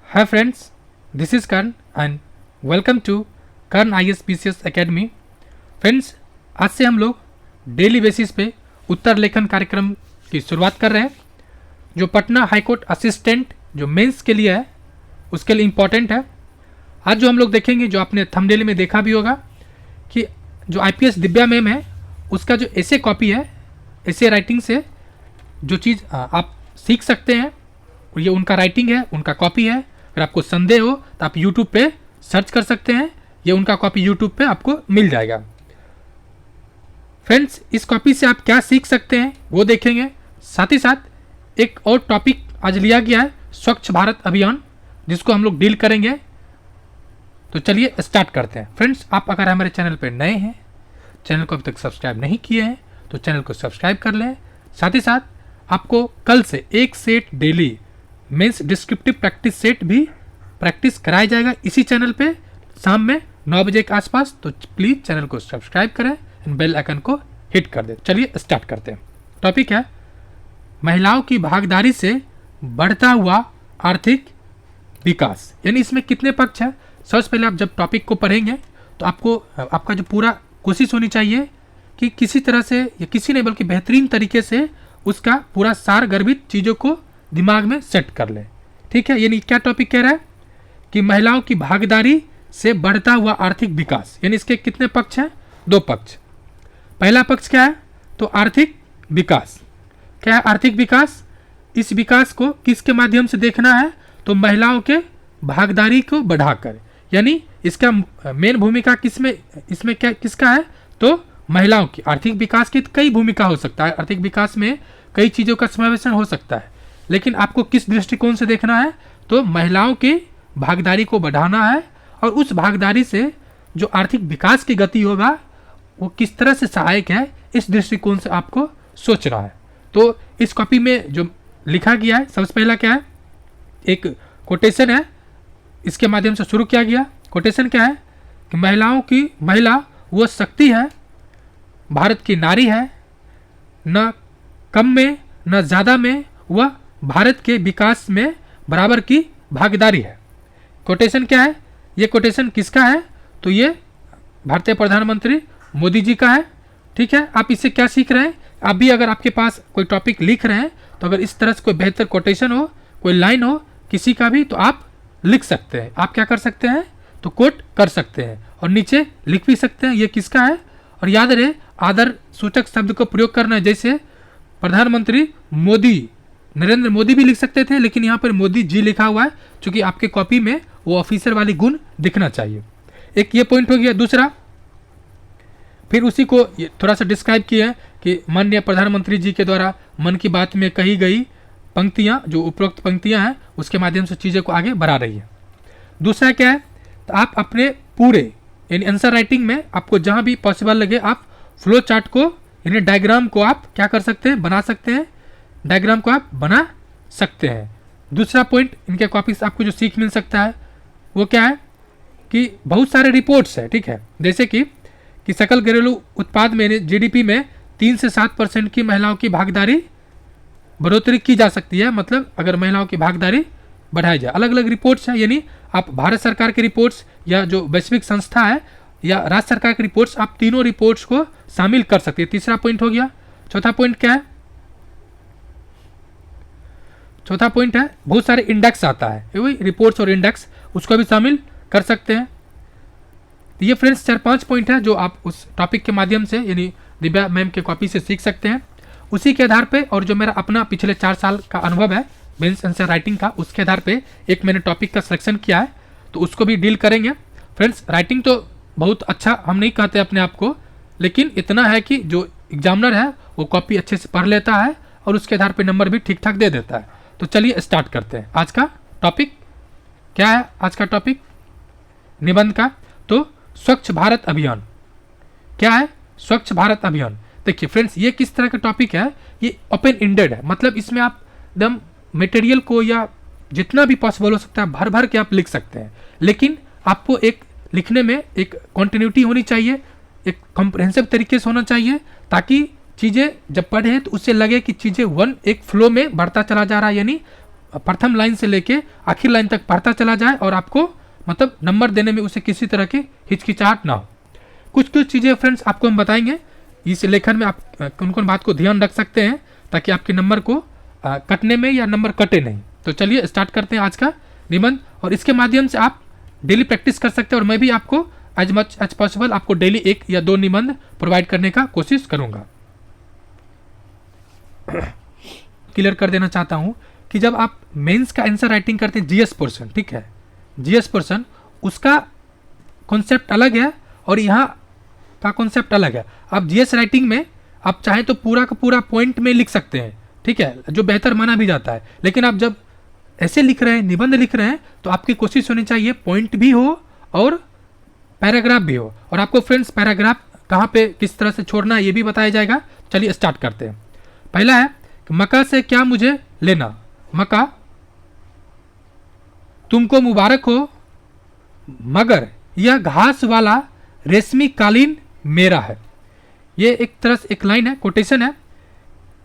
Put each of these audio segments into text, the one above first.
Hi friends, this is Karan and welcome to Karan IAS PCS Academy। Friends, आज से हम लोग daily basis पे उत्तर लेखन कार्यक्रम की शुरुआत कर रहे हैं जो पटना हाईकोर्ट असिस्टेंट जो मेंस के लिए है उसके लिए इम्पॉर्टेंट है। आज जो हम लोग देखेंगे, जो आपने थंबनेल में देखा भी होगा कि जो IPS दिव्या मैम है उसका जो एसे कॉपी है, एसे राइटिंग से जो चीज़ आप सीख सकते हैं, और ये उनका राइटिंग है, उनका कॉपी है। अगर आपको संदेह हो तो आप यूट्यूब पे सर्च कर सकते हैं, ये उनका कॉपी यूट्यूब पे आपको मिल जाएगा। फ्रेंड्स, इस कॉपी से आप क्या सीख सकते हैं वो देखेंगे। साथ ही साथ एक और टॉपिक आज लिया गया है, स्वच्छ भारत अभियान, जिसको हम लोग डील करेंगे। तो चलिए स्टार्ट करते हैं। फ्रेंड्स, आप अगर हमारे चैनल पर नए हैं, चैनल को अभी तक सब्सक्राइब नहीं किए हैं तो चैनल को सब्सक्राइब कर लें। साथ ही साथ आपको कल से एक set daily mains descriptive practice set भी प्रैक्टिस कराया जाएगा इसी चैनल पे शाम में 9 बजे के आसपास। तो प्लीज़ चैनल को सब्सक्राइब करें एंड बेल आइकन को हिट कर दें। चलिए स्टार्ट करते हैं। टॉपिक है महिलाओं की भागीदारी से बढ़ता हुआ आर्थिक विकास। यानी इसमें कितने पक्ष हैं। सबसे पहले आप जब टॉपिक को पढ़ेंगे तो आपको आपका जो पूरा कोशिश होनी चाहिए कि किसी तरह से या किसी नहीं बल्कि बेहतरीन तरीके से उसका पूरा सार गर्भित चीज़ों को दिमाग में सेट कर ले। ठीक है, यानी क्या टॉपिक कह रहा है कि महिलाओं की भागीदारी से बढ़ता हुआ आर्थिक विकास। यानी इसके कितने पक्ष हैं? 2 पक्ष। पहला पक्ष क्या है? तो आर्थिक विकास। क्या है आर्थिक विकास? इस विकास को किसके माध्यम से देखना है? तो महिलाओं के भागीदारी को बढ़ाकर। यानी इसका मेन भूमिका इसमें क्या किसका है? तो महिलाओं की। आर्थिक विकास की कई भूमिका हो सकता है, आर्थिक विकास में कई चीज़ों का समावेशन हो सकता है, लेकिन आपको किस दृष्टिकोण से देखना है? तो महिलाओं की भागीदारी को बढ़ाना है, और उस भागीदारी से जो आर्थिक विकास की गति होगा वो किस तरह से सहायक है, इस दृष्टिकोण से आपको सोचना है। तो इस कॉपी में जो लिखा गया है, सबसे पहला क्या है? एक कोटेशन है, इसके माध्यम से शुरू किया गया। कोटेशन क्या है कि महिला वो शक्ति है, भारत की नारी है, न कम में न ज़्यादा में वह भारत के विकास में बराबर की भागीदारी है। कोटेशन क्या है? ये कोटेशन किसका है? तो ये भारतीय प्रधानमंत्री मोदी जी का है। ठीक है, आप इससे क्या सीख रहे हैं? आप भी अगर आपके पास कोई टॉपिक लिख रहे हैं तो अगर इस तरह से कोई बेहतर कोटेशन हो, कोई लाइन हो किसी का भी, तो आप लिख सकते हैं। आप क्या कर सकते हैं? तो कोट कर सकते हैं और नीचे लिख भी सकते हैं ये किसका है। और याद रहे, आदर सूचक शब्द को प्रयोग करना है। जैसे प्रधानमंत्री मोदी, नरेंद्र मोदी भी लिख सकते थे, लेकिन यहाँ पर मोदी जी लिखा हुआ है, क्योंकि आपके कॉपी में वो ऑफिसर वाली गुण दिखना चाहिए। एक ये पॉइंट हो गया। दूसरा, फिर उसी को थोड़ा सा डिस्क्राइब किया है कि माननीय प्रधानमंत्री जी के द्वारा मन की बात में कही गई पंक्तियाँ, जो उपरोक्त पंक्तियाँ हैं, उसके माध्यम से चीज़ों को आगे बढ़ा रही है। दूसरा क्या है? तो आप अपने पूरे यानी आंसर राइटिंग में आपको जहाँ भी पॉसिबल लगे आप फ्लो चार्ट को यानी डायग्राम को आप क्या कर सकते हैं? बना सकते हैं। डायग्राम को आप बना सकते हैं। दूसरा पॉइंट, इनके कॉपी से आपको जो सीख मिल सकता है वो क्या है कि बहुत सारे रिपोर्ट्स है। ठीक है, जैसे कि सकल घरेलू उत्पाद में GDP में 3 से 7% की महिलाओं की भागीदारी बढ़ोतरी की जा सकती है। मतलब अगर महिलाओं की भागीदारी बढ़ाई जाए। अलग अलग रिपोर्ट्स हैं, यानी आप भारत सरकार की रिपोर्ट्स या जो वैश्विक संस्था है या राज्य सरकार की रिपोर्ट्स, आप तीनों रिपोर्ट्स को शामिल कर सकते हैं। तीसरा पॉइंट हो गया। चौथा पॉइंट क्या है? चौथा पॉइंट है बहुत सारे इंडेक्स आता है, वही रिपोर्ट्स और इंडेक्स, उसको भी शामिल कर सकते हैं। तो ये फ्रेंड्स 4-5 पॉइंट है जो आप उस टॉपिक के माध्यम से यानी दिव्या मैम के कॉपी से सीख सकते हैं। उसी के आधार पे, और जो मेरा अपना पिछले 4 साल का अनुभव है मेंस आंसर राइटिंग का, उसके आधार पे एक मैंने टॉपिक का सिलेक्शन किया है, तो उसको भी डील करेंगे। फ्रेंड्स, राइटिंग तो बहुत अच्छा हम नहीं कहते अपने आप को, लेकिन इतना है कि जो एग्जामिनर है वो कॉपी अच्छे से पढ़ लेता है और उसके आधार पे नंबर भी ठीक ठाक दे देता है। तो चलिए स्टार्ट करते हैं। आज का टॉपिक क्या है? आज का टॉपिक निबंध का तो स्वच्छ भारत अभियान। क्या है? स्वच्छ भारत अभियान। देखिए फ्रेंड्स, ये किस तरह का टॉपिक है? ये ओपन एंडेड है, मतलब इसमें आप एकदम मटेरियल को या जितना भी पॉसिबल हो सकता है भर भर के आप लिख सकते हैं, लेकिन आपको एक लिखने में एक कॉन्टिन्यूटी होनी चाहिए, एक कॉम्प्रहेंसिव तरीके से होना चाहिए, ताकि चीज़ें जब पढ़ें तो उससे लगे कि चीज़ें एक फ्लो में बढ़ता चला जा रहा है, यानी प्रथम लाइन से लेके आखिर लाइन तक पढ़ता चला जाए और आपको मतलब नंबर देने में उसे किसी तरह की हिचकिचाहट ना हो। कुछ कुछ चीज़ें फ्रेंड्स आपको हम बताएंगे इस लेखन में, आप कौन कौन बात को ध्यान रख सकते हैं ताकि आपके नंबर को कटने में या नंबर कटे नहीं। तो चलिए स्टार्ट करते हैं आज का निबंध, और इसके माध्यम से आप डेली प्रैक्टिस कर सकते हैं और मैं भी आपको एज मच एज पॉसिबल आपको डेली 1 या 2 निबंध प्रोवाइड करने का कोशिश करूंगा। क्लियर कर देना चाहता हूं कि जब आप मेंस का आंसर राइटिंग करते हैं जीएस पोर्शन, ठीक है, जीएस पोर्शन उसका कॉन्सेप्ट अलग है और यहाँ का कॉन्सेप्ट अलग है। आप जीएस राइटिंग में आप चाहें तो पूरा का पूरा पॉइंट में लिख सकते हैं, ठीक है, जो बेहतर माना भी जाता है। लेकिन आप जब ऐसे लिख रहे हैं, निबंध लिख रहे हैं, तो आपकी कोशिश होनी चाहिए पॉइंट भी हो और पैराग्राफ भी हो। और आपको फ्रेंड्स पैराग्राफ कहाँ पे किस तरह से छोड़ना है ये भी बताया जाएगा। चलिए स्टार्ट करते हैं। पहला है कि मक्का से क्या मुझे लेना, मक्का तुमको मुबारक हो मगर यह घास वाला रेशमी कालीन मेरा है। ये एक तरह से एक लाइन है, कोटेशन है।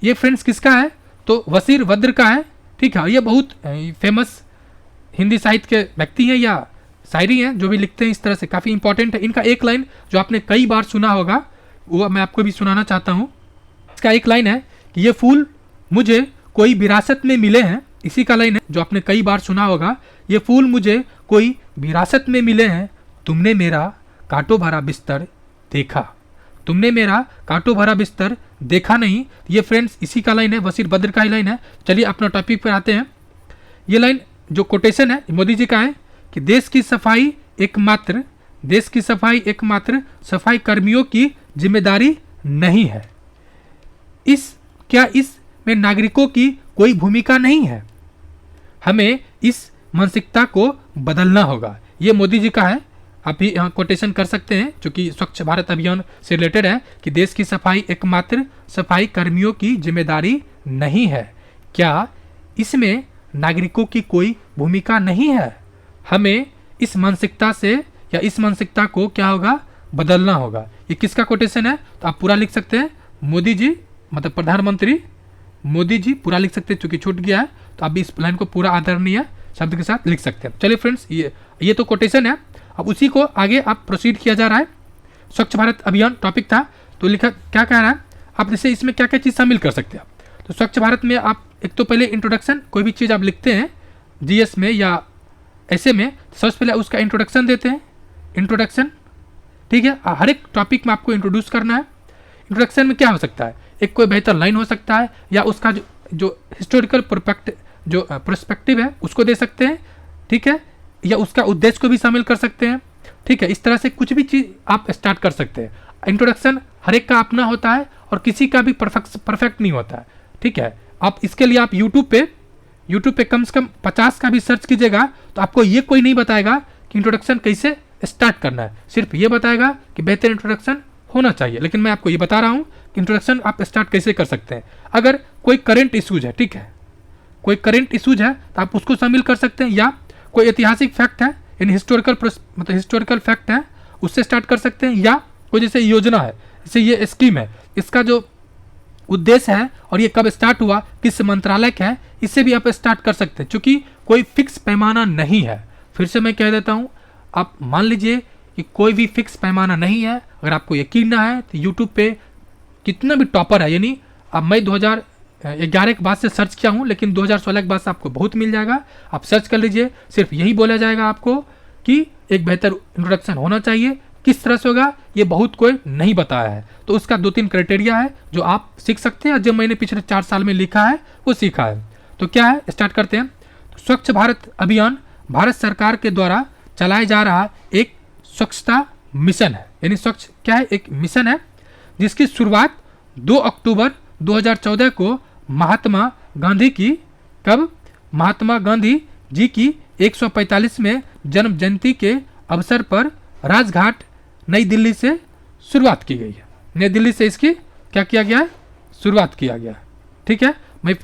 ये फ्रेंड्स किसका है, तो वसीर वद्र का है, ठीक है। ये बहुत फेमस हिंदी साहित्य के व्यक्ति हैं या शायरी हैं जो भी लिखते हैं इस तरह से, काफ़ी इंपॉर्टेंट है। इनका एक लाइन जो आपने कई बार सुना होगा वो मैं आपको भी सुनाना चाहता हूँ। इसका एक लाइन है कि ये फूल मुझे कोई विरासत में मिले हैं। इसी का लाइन है जो आपने कई बार सुना होगा, ये फूल मुझे कोई विरासत में मिले हैं, तुमने मेरा कांटों भरा बिस्तर देखा, तुमने मेरा कांटों भरा बिस्तर देखा नहीं। ये फ्रेंड्स इसी का लाइन है, वसीर बद्र का ही लाइन है। चलिए अपना टॉपिक पर आते हैं। ये लाइन जो कोटेशन है मोदी जी का है कि देश की सफाई एकमात्र सफाई कर्मियों की जिम्मेदारी नहीं है। क्या इसमें नागरिकों की कोई भूमिका नहीं है? हमें इस मानसिकता को बदलना होगा। ये मोदी जी का है, आप भी यहाँ कोटेशन कर सकते हैं जो कि स्वच्छ भारत अभियान से रिलेटेड है कि देश की सफाई एकमात्र सफाई कर्मियों की जिम्मेदारी नहीं है। क्या इसमें नागरिकों की कोई भूमिका नहीं है? हमें इस मानसिकता से या इस मानसिकता को क्या होगा, बदलना होगा। ये किसका कोटेशन है, तो आप पूरा लिख सकते हैं, मोदी जी मतलब प्रधानमंत्री मोदी जी पूरा लिख सकते हैं, चूंकि छूट गया है तो आप भी इस लाइन को पूरा आदरणीय शब्द के साथ लिख सकते हैं। चलिए फ्रेंड्स ये तो कोटेशन है। अब उसी को आगे आप प्रोसीड किया जा रहा है। स्वच्छ भारत अभियान टॉपिक था तो लिखा क्या कह रहा है, आप जैसे इसमें क्या क्या चीज़ शामिल कर सकते हैं। तो स्वच्छ भारत में आप एक तो पहले इंट्रोडक्शन, कोई भी चीज़ आप लिखते हैं जीएस में या ऐसे में, सबसे पहले उसका इंट्रोडक्शन देते हैं। इंट्रोडक्शन, ठीक है, हर एक टॉपिक में आपको इंट्रोड्यूस करना है। इंट्रोडक्शन में क्या हो सकता है, एक कोई बेहतर लाइन हो सकता है या उसका जो हिस्टोरिकल पर्सपेक्टिव है उसको दे सकते हैं, ठीक है, या उसका उद्देश्य को भी शामिल कर सकते हैं, ठीक है। इस तरह से कुछ भी चीज़ आप स्टार्ट कर सकते हैं। इंट्रोडक्शन हर एक का अपना होता है और किसी का भी परफेक्ट नहीं होता है, ठीक है। आप इसके लिए आप यूट्यूब पे कम से कम 50 का भी सर्च कीजिएगा तो आपको ये कोई नहीं बताएगा कि इंट्रोडक्शन कैसे स्टार्ट करना है, सिर्फ ये बताएगा कि बेहतर इंट्रोडक्शन होना चाहिए। लेकिन मैं आपको ये बता रहा हूँ कि इंट्रोडक्शन आप स्टार्ट कैसे कर सकते हैं। अगर कोई करंट इशूज है, ठीक है, कोई करंट इशूज है तो आप उसको शामिल कर सकते हैं, या कोई ऐतिहासिक फैक्ट है यानी हिस्टोरिकल फैक्ट है उससे स्टार्ट कर सकते हैं, या कोई जैसे योजना है, जैसे ये स्कीम है, इसका जो उद्देश्य है और ये कब स्टार्ट हुआ, किस मंत्रालय का है, इससे भी आप स्टार्ट कर सकते हैं। क्योंकि कोई फिक्स पैमाना नहीं है। फिर से मैं कह देता हूँ, आप मान लीजिए कि कोई भी फिक्स पैमाना नहीं है। अगर आपको यकीन ना है तो यूट्यूब पे कितना भी टॉपर है, यानी अब मैं 2011 के बाद से सर्च किया हूँ, लेकिन 2016 के बाद से आपको बहुत मिल जाएगा। आप सर्च कर लीजिए, सिर्फ यही बोला जाएगा आपको कि एक बेहतर इंट्रोडक्शन होना चाहिए। किस तरह से होगा ये बहुत कोई नहीं बताया है, तो उसका 2-3 क्राइटेरिया है जो आप सीख सकते हैं। जो मैंने पिछले 4 साल में लिखा है वो सीखा है। तो क्या है, स्टार्ट करते हैं। स्वच्छ भारत अभियान भारत सरकार के द्वारा चलाया जा रहा एक स्वच्छता मिशन है, यानी स्वच्छ क्या है, एक मिशन है जिसकी शुरुआत 2 अक्टूबर 2014 को महात्मा गांधी जी की 145वें जन्म जयंती के अवसर पर राजघाट नई दिल्ली से शुरुआत की गई है। नई दिल्ली से इसकी क्या किया गया है, शुरुआत किया गया है, ठीक है। मैं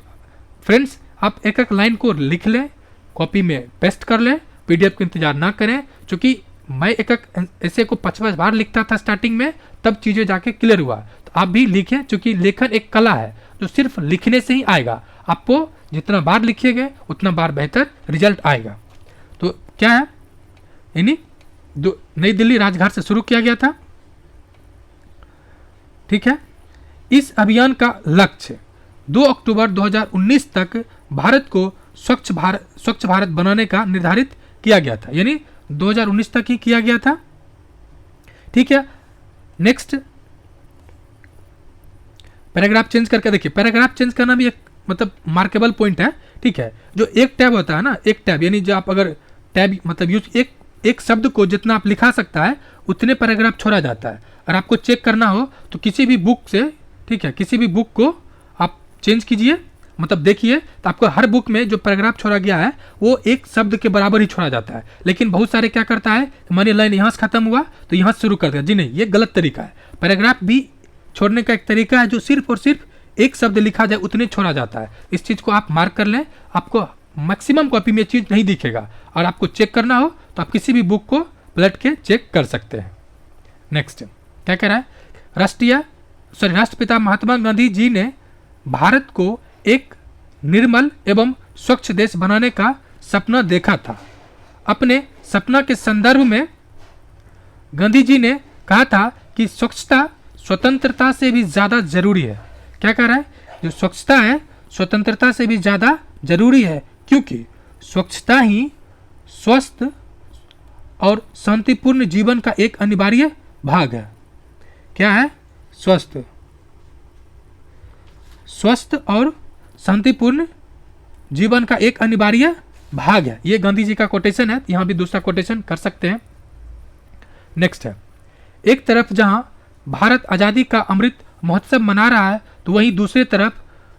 फ्रेंड्स आप एक एक लाइन को लिख लें, कॉपी में पेस्ट कर लें, पीडीएफ का इंतजार ना करें, क्योंकि मैं एक ऐसे को 55 बार लिखता था स्टार्टिंग में, तब चीज़ें जाके क्लियर हुआ। तो आप भी लिखें, क्योंकि लेखन एक कला है जो सिर्फ लिखने से ही आएगा। आपको जितना बार लिखिएगा उतना बार बेहतर रिजल्ट आएगा। तो क्या है, यानी नई दिल्ली राजघाट से शुरू किया गया था। ठीक है, इस अभियान का लक्ष्य 2 अक्टूबर 2019 तक भारत को स्वच्छ भारत बनाने का निर्धारित किया गया था, यानी 2019 तक ही किया गया था। ठीक है, नेक्स्ट पैराग्राफ चेंज करके देखिए। पैराग्राफ चेंज करना भी एक मतलब मार्केबल पॉइंट है। ठीक है, जो एक टैब होता है ना, एक टैब यानी जो आप अगर टैब मतलब यूज एक शब्द को जितना आप लिखा सकता है उतने पैराग्राफ छोड़ा जाता है। और आपको चेक करना हो तो किसी भी बुक से, ठीक है, किसी भी बुक को आप चेंज कीजिए, मतलब देखिए तो आपको हर बुक में जो पैराग्राफ छोड़ा गया है वो एक शब्द के बराबर ही छोड़ा जाता है। लेकिन बहुत सारे क्या करता है, मानिए लाइन यहाँ से खत्म हुआ तो यहाँ से शुरू कर दिया। जी नहीं, ये गलत तरीका है। पैराग्राफ भी छोड़ने का एक तरीका है जो सिर्फ और सिर्फ एक शब्द लिखा जाए उतने छोड़ा जाता है। इस चीज़ को आप मार्क कर लें, आपको मैक्सिमम कॉपी में चीज़ नहीं दिखेगा। और आपको चेक करना हो तो आप किसी भी बुक को पलट के चेक कर सकते हैं। नेक्स्ट क्या कह रहा है, राष्ट्रपिता महात्मा गांधी जी ने भारत को एक निर्मल एवं स्वच्छ देश बनाने का सपना देखा था। अपने सपना के संदर्भ में गांधी जी ने कहा था कि स्वच्छता स्वतंत्रता से भी ज़्यादा जरूरी है। क्या कह रहा है, जो स्वच्छता है स्वतंत्रता से भी ज़्यादा जरूरी है, क्योंकि स्वच्छता ही स्वस्थ और शांतिपूर्ण जीवन का एक अनिवार्य भाग है। क्या है, स्वस्थ और शांतिपूर्ण जीवन का एक अनिवार्य भाग है। ये गांधी जी का कोटेशन है, यहाँ भी दूसरा कोटेशन कर सकते हैं। नेक्स्ट है, एक तरफ जहां भारत आज़ादी का अमृत महोत्सव मना रहा है तो वहीं दूसरी तरफ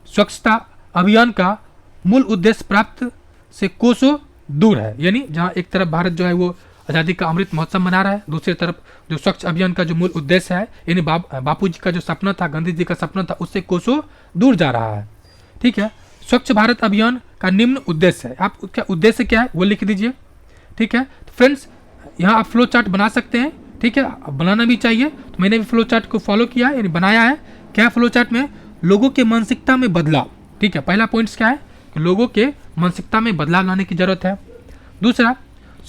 स्वच्छता अभियान का मूल उद्देश्य प्राप्त से कोसों दूर है। यानी जहां एक तरफ भारत जो है वो आज़ादी का अमृत महोत्सव मना रहा है, दूसरी तरफ जो स्वच्छ अभियान का जो मूल उद्देश्य है, यानी बापू जी का जो सपना था, गांधी जी का सपना था, उससे कोसों दूर जा रहा है। ठीक है, स्वच्छ भारत अभियान का निम्न उद्देश्य है। आप उसका उद्देश्य क्या है वो लिख दीजिए। ठीक है, तो फ्रेंड्स यहाँ आप फ्लो चार्ट बना सकते हैं। ठीक है, बनाना भी चाहिए, तो मैंने भी फ्लो चार्ट को फॉलो किया यानी बनाया है। क्या फ्लो चार्ट में लोगों के मानसिकता में बदलाव। ठीक है, पहला पॉइंट्स क्या है, लोगों के मानसिकता में बदलाव लाने की जरूरत है। दूसरा,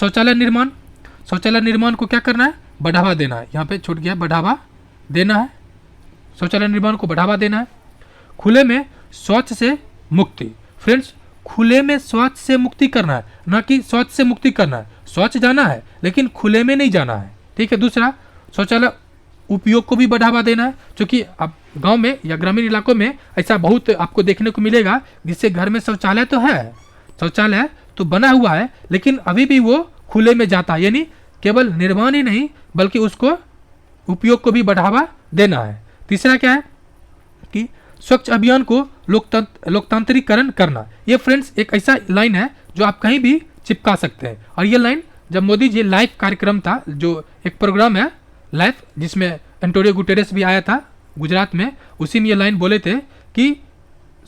शौचालय निर्माण। शौचालय निर्माण को क्या करना है, बढ़ावा देना है। यहाँ पे छूट गया, बढ़ावा देना है, शौचालय निर्माण को बढ़ावा देना है। खुले में शौच से मुक्ति। फ्रेंड्स, खुले में शौच से मुक्ति करना है, ना कि शौच से मुक्ति करना है। शौच जाना है लेकिन खुले में नहीं जाना है। ठीक है, दूसरा, शौचालय उपयोग को भी बढ़ावा देना है, क्योंकि अब गांव में या ग्रामीण इलाकों में ऐसा बहुत आपको देखने को मिलेगा जिससे घर में शौचालय तो है, शौचालय तो बना हुआ है, लेकिन अभी भी वो खुले में जाता है। यानी केवल निर्माण ही नहीं बल्कि उसको उपयोग को भी बढ़ावा देना है। तीसरा क्या है कि स्वच्छ अभियान को लोकतांत्रिकरण करना। ये फ्रेंड्स एक ऐसा लाइन है जो आप कहीं भी चिपका सकते हैं। और ये लाइन जब मोदी जी लाइव कार्यक्रम था, जो एक प्रोग्राम है लाइव जिसमें एंटोनियो गुटेरेस भी आया था गुजरात में, उसी में ये लाइन बोले थे कि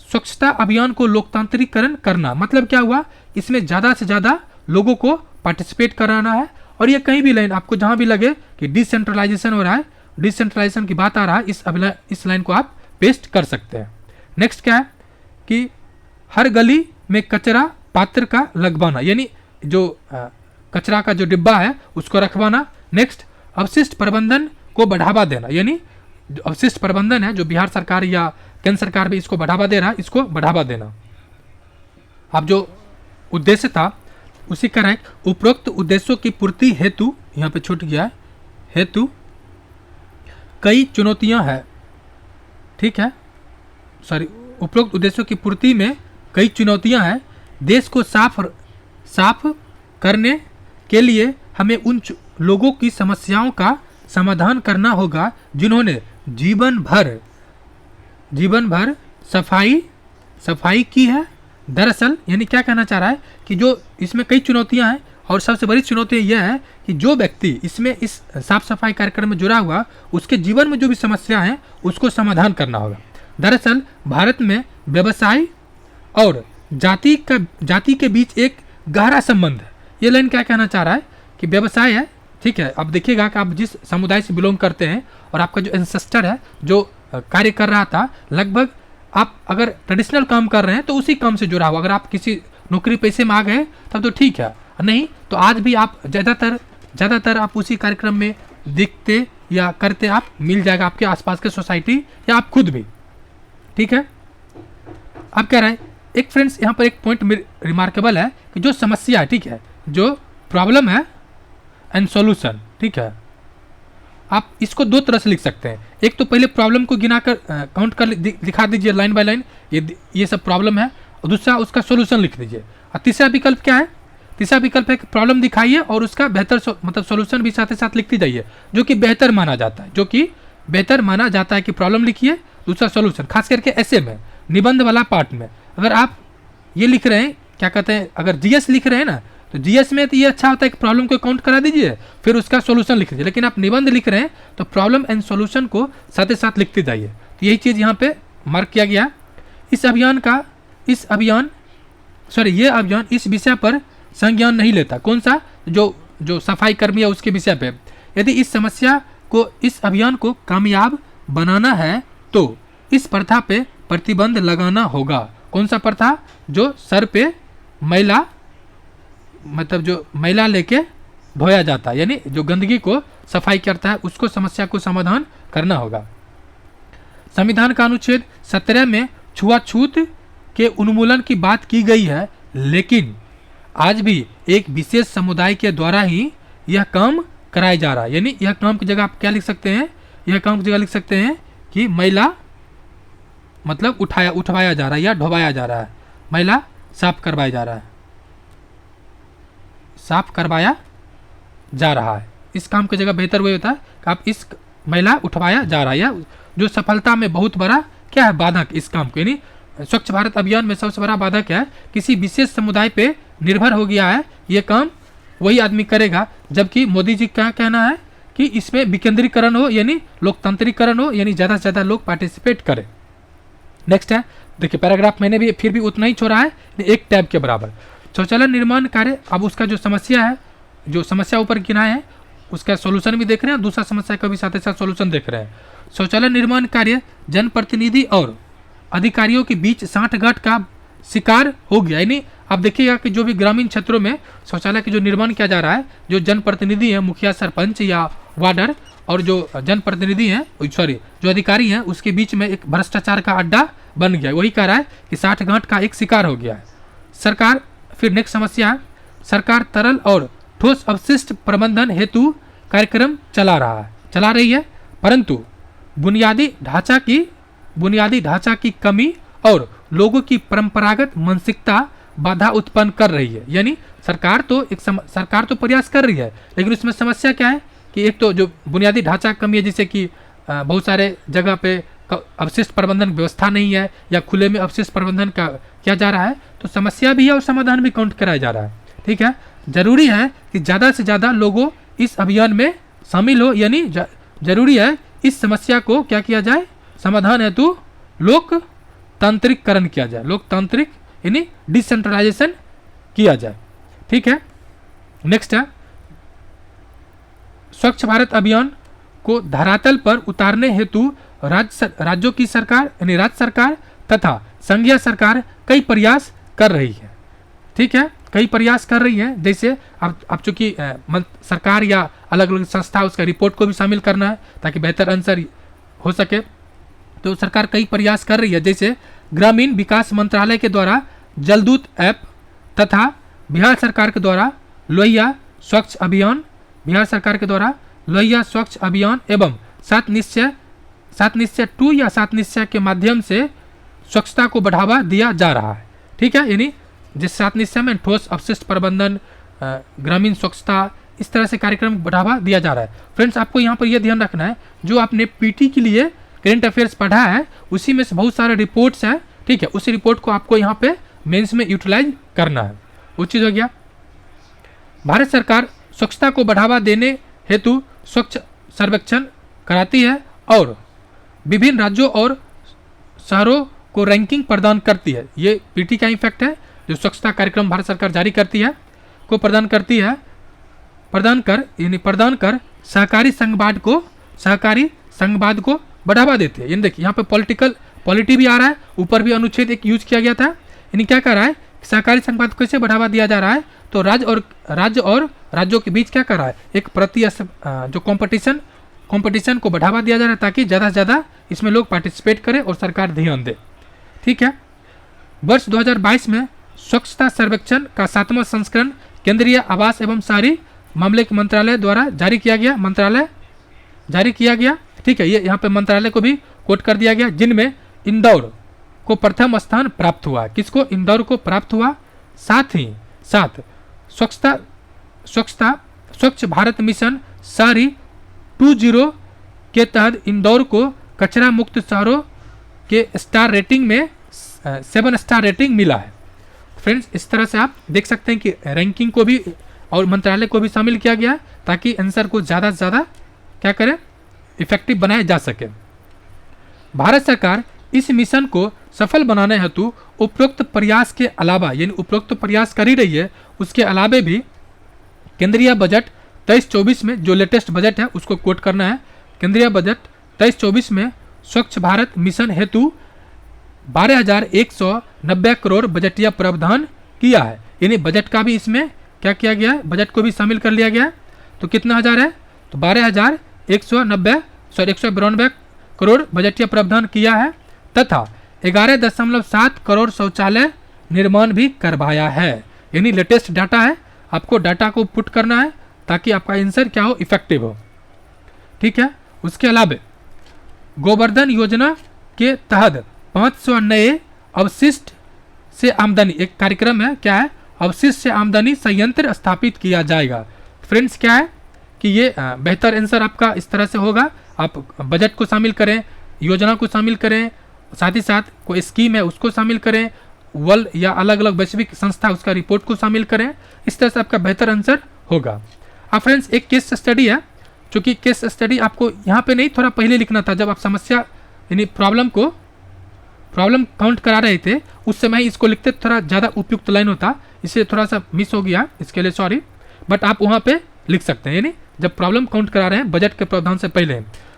स्वच्छता अभियान को लोकतांत्रिकरण करना। मतलब क्या हुआ, इसमें ज़्यादा से ज़्यादा लोगों को पार्टिसिपेट कराना है। और ये कहीं भी लाइन आपको जहाँ भी लगे कि डिसेंट्रलाइजेशन हो रहा है, डिसेंट्रलाइजेशन की बात आ रहा है, इस लाइन को आप पेस्ट कर सकते हैं। नेक्स्ट क्या है कि हर गली में कचरा पात्र का लगवाना, यानी जो कचरा का जो डिब्बा है उसको रखवाना। नेक्स्ट, अवशिष्ट प्रबंधन को बढ़ावा देना, यानी जो अवशिष्ट प्रबंधन है जो बिहार सरकार या केंद्र सरकार भी इसको बढ़ावा दे रहा है, इसको बढ़ावा देना। अब जो उद्देश्य था उसी का है, उपरोक्त उद्देश्यों की पूर्ति हेतु, यहाँ पे छूट गया है, हेतु कई चुनौतियां हैं। ठीक है, सॉरी, उपरोक्त उद्देश्यों की पूर्ति में कई चुनौतियां हैं। देश को साफ करने के लिए हमें उन लोगों की समस्याओं का समाधान करना होगा जिन्होंने जीवन भर सफाई की है। दरअसल यानी क्या कहना चाह रहा है कि जो इसमें कई चुनौतियां हैं और सबसे बड़ी चुनौती यह है कि जो व्यक्ति इसमें इस साफ सफाई कार्यक्रम में जुड़ा हुआ उसके जीवन में जो भी समस्या है उसको समाधान करना होगा। दरअसल भारत में व्यवसाय और जाति के बीच एक गहरा संबंध है। ये लाइन क्या कहना चाह रहा है कि व्यवसाय है, ठीक है, अब देखिएगा कि आप जिस समुदाय से बिलोंग करते हैं और आपका जो एंसेस्टर है जो कार्य कर रहा था, लगभग आप अगर ट्रेडिशनल काम कर रहे हैं तो उसी काम से जुड़ा हुआ, अगर आप किसी नौकरी पैसे में आ गए तब तो ठीक है, नहीं तो आज भी आप ज़्यादातर आप उसी कार्यक्रम में दिखते या करते आप मिल जाएगा आपके आसपास के सोसाइटी या आप खुद भी। ठीक है, आप कह रहे हैं एक फ्रेंड्स यहाँ पर एक पॉइंट रिमार्केबल है कि जो समस्या है, ठीक है, जो प्रॉब्लम है एंड सॉल्यूशन, ठीक है, आप इसको दो तरह से लिख सकते हैं। एक तो पहले प्रॉब्लम को गिनाकर काउंट कर दिखा दीजिए लाइन बाय लाइन, ये सब प्रॉब्लम है, और दूसरा उसका सॉल्यूशन लिख दीजिए। और तीसरा विकल्प क्या है? तीसरा विकल्प है कि प्रॉब्लम दिखाइए और उसका बेहतर मतलब सॉल्यूशन भी साथ ही साथ लिखती जाइए, जो कि बेहतर माना जाता है, जो कि बेहतर माना जाता है कि प्रॉब्लम लिखिए, दूसरा सॉल्यूशन। खास करके ऐसे में निबंध वाला पार्ट में अगर आप ये लिख रहे हैं, क्या कहते हैं, अगर जीएस लिख रहे हैं ना, तो जीएस में तो ये अच्छा होता है कि प्रॉब्लम को काउंट करा दीजिए फिर उसका सॉल्यूशन लिख दीजिए। लेकिन आप निबंध लिख रहे हैं तो प्रॉब्लम एंड सॉल्यूशन को साथ ही साथ लिखते जाइए। तो यही चीज़ यहाँ पे मार्क किया गया। ये अभियान इस विषय पर संज्ञान नहीं लेता। कौन सा? जो सफाई कर्मी है उसके विषय पे। यदि इस अभियान को कामयाब बनाना है तो इस प्रथा पे प्रतिबंध लगाना होगा। कौन सा प्रथा? जो सर पे मैला, मतलब जो मैला लेके धोया जाता है, यानी जो गंदगी को सफाई करता है, उसको समस्या को समाधान करना होगा। संविधान का अनुच्छेद 17 में छुआछूत के उन्मूलन की बात की गई है, लेकिन आज भी एक विशेष समुदाय के द्वारा ही यह काम कराया जा रहा है। यानी यह काम की जगह आप क्या लिख सकते हैं? यह काम की जगह लिख सकते हैं कि मैला मतलब उठवाया जा रहा है या ढोवाया जा रहा है, मैला साफ करवाया जा रहा है, साफ करवाया जा रहा है। इस काम की जगह बेहतर वही होता है कि आप इस मैला उठवाया जा रहा है, या जो सफलता में बहुत बड़ा क्या है बाधक इस काम को, यानी स्वच्छ भारत अभियान में सबसे बड़ा बाधक है किसी विशेष समुदाय पे निर्भर हो गया है, ये काम वही आदमी करेगा। जबकि मोदी जी क्या कहना है कि इसमें विकेंद्रीकरण हो, यानी लोकतांत्रिकरण हो, यानी ज़्यादा से ज़्यादा लोग पार्टिसिपेट करें। नेक्स्ट है, देखिए पैराग्राफ मैंने भी फिर भी उतना ही छोड़ा है, एक टैब के बराबर। शौचालय निर्माण कार्य, अब उसका जो समस्या है, जो समस्या ऊपर गिनाए हैं उसका सॉल्यूशन भी देख रहे हैं, दूसरा समस्या का भी साथ ही साथ सॉल्यूशन देख रहे हैं। शौचालय निर्माण कार्य जनप्रतिनिधि और अधिकारियों के बीच सांठगांठ का शिकार हो गया। यानी आप देखिएगा कि जो भी ग्रामीण क्षेत्रों में शौचालय के जो निर्माण किया जा रहा है, जो जनप्रतिनिधि हैं, मुखिया, सरपंच या वार्डर, और जो जनप्रतिनिधि हैं, जो अधिकारी हैं, उसके बीच में एक भ्रष्टाचार का अड्डा बन गया। वही कह रहा है कि सांठगांठ का एक शिकार हो गया है सरकार। फिर नेक्स्ट समस्या है, सरकार तरल और ठोस अपशिष्ट प्रबंधन हेतु कार्यक्रम चला रही है, परंतु बुनियादी ढांचा की कमी और लोगों की परंपरागत मानसिकता बाधा उत्पन्न कर रही है। यानी सरकार तो प्रयास कर रही है, लेकिन उसमें समस्या क्या है कि एक तो जो बुनियादी ढांचा कमी है, जैसे कि बहुत सारे जगह पे अपशिष्ट प्रबंधन व्यवस्था नहीं है या खुले में अपशिष्ट प्रबंधन का किया जा रहा है, तो समस्या भी है और समाधान भी काउंट कराया जा रहा है। ठीक है, जरूरी है कि ज़्यादा से ज़्यादा लोगों इस अभियान में शामिल हो, यानी जरूरी है इस समस्या को क्या किया जाए, समाधान हेतु लोकतांत्रिकरण किया जाए, लोकतांत्रिक यानी डिसेंट्रलाइजेशन किया जाए। ठीक है, नेक्स्ट है, स्वच्छ भारत अभियान को धरातल पर उतारने हेतु राज्यों की सरकार यानी राज्य सरकार तथा संघीय सरकार कई प्रयास कर रही है। ठीक है, कई प्रयास कर रही है, जैसे अब चूंकि सरकार या अलग अलग संस्था उसका रिपोर्ट को भी शामिल करना है ताकि बेहतर आंसर हो सके, तो सरकार कई प्रयास कर रही है। जैसे ग्रामीण विकास मंत्रालय के द्वारा जलदूत ऐप तथा बिहार सरकार के द्वारा लोहिया स्वच्छ अभियान एवं 7 निश्चय 2 या 7 निश्चय के माध्यम से स्वच्छता को बढ़ावा दिया जा रहा है। ठीक है, यानी जिस 7 निश्चय में ठोस अपशिष्ट प्रबंधन, ग्रामीण स्वच्छता, इस तरह से कार्यक्रम बढ़ावा दिया जा रहा है। फ्रेंड्स, आपको यहाँ पर यह ध्यान रखना है, जो आपने पीटी के लिए करेंट अफेयर्स पढ़ा है उसी में से बहुत सारे रिपोर्ट्स हैं। ठीक है, उसी रिपोर्ट को आपको यहाँ पे मेंस में यूटिलाइज करना है। वो चीज़ हो गया। भारत सरकार स्वच्छता को बढ़ावा देने हेतु स्वच्छ सर्वेक्षण कराती है और विभिन्न राज्यों और शहरों को रैंकिंग प्रदान करती है। ये पीटी का इफेक्ट है, जो स्वच्छता कार्यक्रम भारत सरकार जारी करती है को प्रदान कर सहकारी संघवाद को बढ़ावा देती है। यानी देखिए यहाँ पे पॉलिटी भी आ रहा है, ऊपर भी अनुच्छेद एक यूज किया गया था। यानी क्या कर रहा है, सहकारी संघवाद को कैसे बढ़ावा दिया जा रहा है, तो राज्य और राज्यों के बीच क्या कर रहा है, एक जो कंपटीशन को बढ़ावा दिया जा रहा है ताकि ज़्यादा से ज़्यादा इसमें लोग पार्टिसिपेट करें और सरकार ध्यान दे। ठीक है। वर्ष 2022 में स्वच्छता सर्वेक्षण का 7वां संस्करण केंद्रीय आवास एवं शहरी मामले के मंत्रालय द्वारा जारी किया गया। ठीक है, ये यहाँ पे मंत्रालय को भी कोट कर दिया गया, जिनमें इंदौर को प्रथम स्थान प्राप्त हुआ। किसको? इंदौर को प्राप्त हुआ। साथ ही साथ स्वच्छ भारत मिशन शहरी 20 के तहत इंदौर को कचरा मुक्त शहरों के स्टार रेटिंग में 7 स्टार रेटिंग मिला है। फ्रेंड्स, इस तरह से आप देख सकते हैं कि रैंकिंग को भी और मंत्रालय को भी शामिल किया गया ताकि आंसर को ज़्यादा से ज़्यादा क्या करें, इफेक्टिव बनाया जा सके। भारत सरकार इस मिशन को सफल बनाने हेतु उपरोक्त प्रयास के अलावा, यानी उपरोक्त प्रयास कर ही रही है, उसके अलावे भी केंद्रीय बजट 23-24 में जो लेटेस्ट बजट है उसको कोट करना है। केंद्रीय बजट 23-24 में स्वच्छ भारत मिशन हेतु 12,190 करोड़ बजटीय प्रावधान किया है। यानी बजट का भी इसमें क्या किया गया है, बजट को भी शामिल कर लिया गया है। तो कितना हजार है, तो 192 करोड़ बजटीय प्रावधान किया है तथा 11.7 करोड़ शौचालय निर्माण भी करवाया है। यानी लेटेस्ट डाटा है, आपको डाटा को पुट करना है ताकि आपका आंसर क्या हो, इफेक्टिव हो। ठीक है। उसके अलावा गोवर्धन योजना के तहत 500 नए अवशिष्ट से आमदनी, एक कार्यक्रम है, क्या है, अवशिष्ट से आमदनी संयंत्र स्थापित किया जाएगा। फ्रेंड्स, क्या है कि ये बेहतर आंसर आपका इस तरह से होगा। आप बजट को शामिल करें, योजना को शामिल करें, साथ ही साथ कोई स्कीम है उसको शामिल करें, वर्ल्ड या अलग अलग वैश्विक संस्था उसका रिपोर्ट को शामिल करें। इस तरह से आपका बेहतर आंसर होगा। अब फ्रेंड्स, एक केस स्टडी है, चूँकि केस स्टडी आपको यहाँ पे नहीं, थोड़ा पहले लिखना था जब आप समस्या यानी प्रॉब्लम काउंट करा रहे थे, उस समय इसको लिखते थोड़ा ज़्यादा उपयुक्त लाइन होता, इससे थोड़ा सा मिस हो गया, इसके लिए सॉरी। बट आप वहाँ पे लिख सकते हैं, यानी जब प्रॉब्लम काउंट करा रहे हैं बजट के प्रावधान से पहले।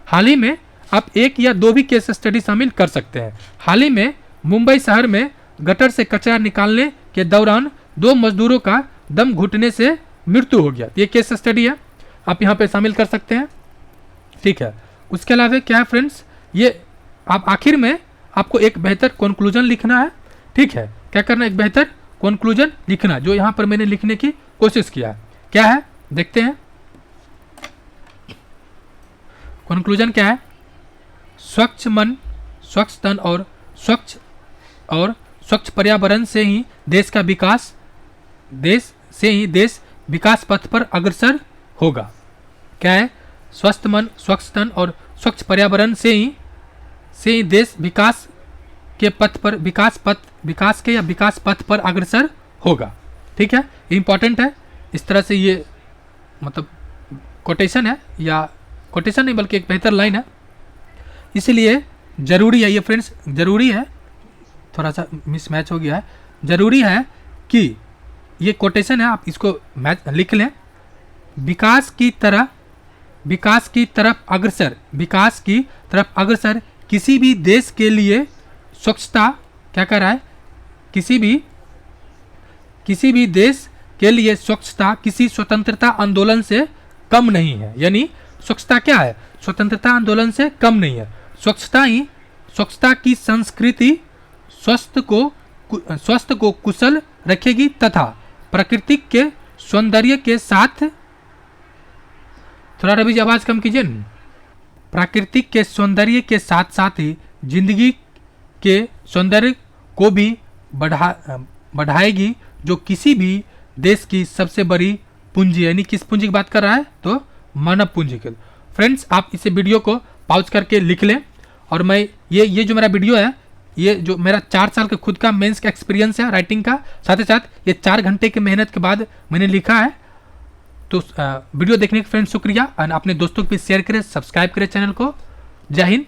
हाल ही में आप 1 या 2 भी केस स्टडी शामिल कर सकते हैं। हाल ही में मुंबई शहर में गटर से कचरा निकालने के दौरान 2 मजदूरों का दम घुटने से मृत्यु हो गया। ये केस स्टडी है, आप यहाँ पे शामिल कर सकते हैं। ठीक है। उसके अलावा क्या है फ्रेंड्स, ये आप आखिर में आपको एक बेहतर कंक्लूजन लिखना है। ठीक है, क्या करना है, एक बेहतर कंक्लूजन लिखना, जो यहाँ पर मैंने लिखने की कोशिश किया है। क्या है, देखते हैं कंक्लूजन क्या है। स्वच्छ मन, स्वच्छ तन और स्वच्छ पर्यावरण से ही देश विकास पथ पर अग्रसर होगा। क्या है, स्वस्थ मन, स्वच्छ तन और स्वच्छ पर्यावरण से ही देश विकास के पथ पर अग्रसर होगा। ठीक है, इंपॉर्टेंट है। इस तरह से ये मतलब कोटेशन है, या कोटेशन नहीं बल्कि एक बेहतर लाइन है, इसलिए जरूरी है ये फ्रेंड्स, जरूरी है, थोड़ा सा मिसमैच हो गया है, जरूरी है कि ये कोटेशन है, आप इसको मैच लिख लें। विकास की तरफ अग्रसर किसी भी देश के लिए स्वच्छता क्या कर रहा है, किसी भी देश के लिए स्वच्छता किसी स्वतंत्रता आंदोलन से कम नहीं है। यानी स्वच्छता क्या है, स्वतंत्रता आंदोलन से कम नहीं है। स्वच्छता की संस्कृति स्वस्थ को कुशल रखेगी तथा प्रकृति के सौंदर्य के साथ, थोड़ा रवि जी आवाज कम कीजिए, प्राकृतिक के सौंदर्य के साथ साथ ही जिंदगी के सौंदर्य को भी बढ़ाएगी, जो किसी भी देश की सबसे बड़ी पूंजी। यानी किस पूंजी की बात कर रहा है, तो मानव पूंजी के। फ्रेंड्स, आप इसे वीडियो को पॉज करके लिख लें, और मैं ये जो मेरा वीडियो है, ये जो मेरा 4 साल का खुद का मेंस का एक्सपीरियंस है राइटिंग का, साथ ही साथ ये 4 घंटे की मेहनत के बाद मैंने लिखा है। तो वीडियो देखने के फ्रेंड्स शुक्रिया, और अपने दोस्तों के भी शेयर करें, सब्सक्राइब करें चैनल को। जय हिंद,